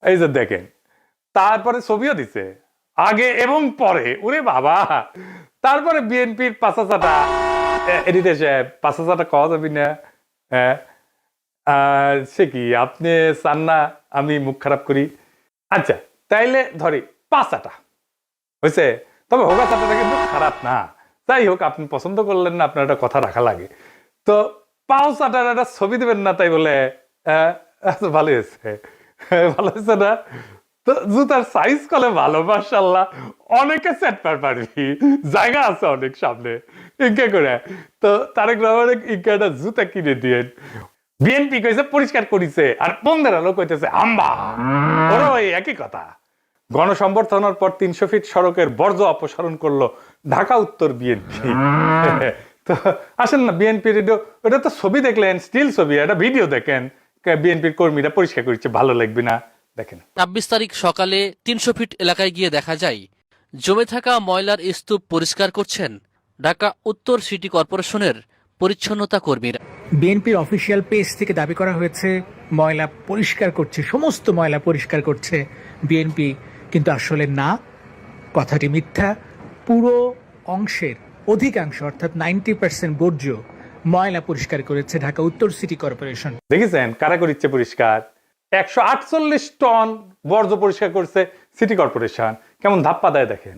এই যে দেখেন, তারপরে ছবিও দিছে আগে এবং পরে, ওরে বাবা। তারপরে বিএনপির পাঁচাচাটা এডিটে সাহেব, পাঁচাচাটা কওয়া যাবি না? হ্যাঁ, সে কি আপনি চান না আমি মুখ খারাপ করি? আচ্ছা, তাইলে ধরি পাঁচাটা হয়েছে, তবে হোগা চাটাটা কিন্তু খারাপ না। যাই হোক, আপনি পছন্দ করলেন না, আপনার একটা কথা রাখা লাগে। তো পাও চাটার একটা ছবি দেবেন না তাই বলে? ভালো হয়েছে, ভালো হয়েছে না? তো জুতার সাইজ কলে ভালো, মাশাআল্লাহ। অনেকে সেট পারবি, জায়গা আছে অনেক সামনে, ইনকা করে। তো তারেক রহমানের ইনকাটা জুতা কিনে দিয়েন। বিএনপি কইছে পরিষ্কার করিছে, আর বন্ধের আলো কইতেছে আম্বা। ওরা ওই একই কথা। গণসংবর্ধনার পর 300 ফিট সড়কের বর্জ্য অপসারণ করলো ঢাকা উত্তর বিএনপি। তো আসেন না, বিএনপি রেডিও, ওটা তো ছবি দেখলেন, স্টিল ছবি, একটা ভিডিও দেখেন, বিএনপির কর্মীরা পরিষ্কার করছে, ভালো লাগবে না? দেখেন। ২৬ তারিখ সকালে ৩০০ ফিট এলাকায় গিয়ে দেখা যায় জমে থাকা ময়লার স্তূপ পরিষ্কার করছেন ঢাকা উত্তর সিটি কর্পোরেশনের পরিচ্ছন্নতা কর্মীরা। বিএনপির অফিসিয়াল পেজ থেকে দাবি করা হয়েছে ময়লা পরিষ্কার করছে, সমস্ত ময়লা পরিষ্কার করছে বিএনপি, কিন্তু আসলে না, কথাটি মিথ্যা। পুরো অংশের অধিকাংশ অর্থাৎ 90% বর্জ্য ময়লা পরিষ্কার করেছে ঢাকা উত্তর সিটি কর্পোরেশন। দেখেছেন কারা করছে পরিষ্কার? 148 টন বর্জ্য পরিষ্কার করছে সিটি কর্পোরেশন। কেমন ধাপ্পা দেয় দেখেন।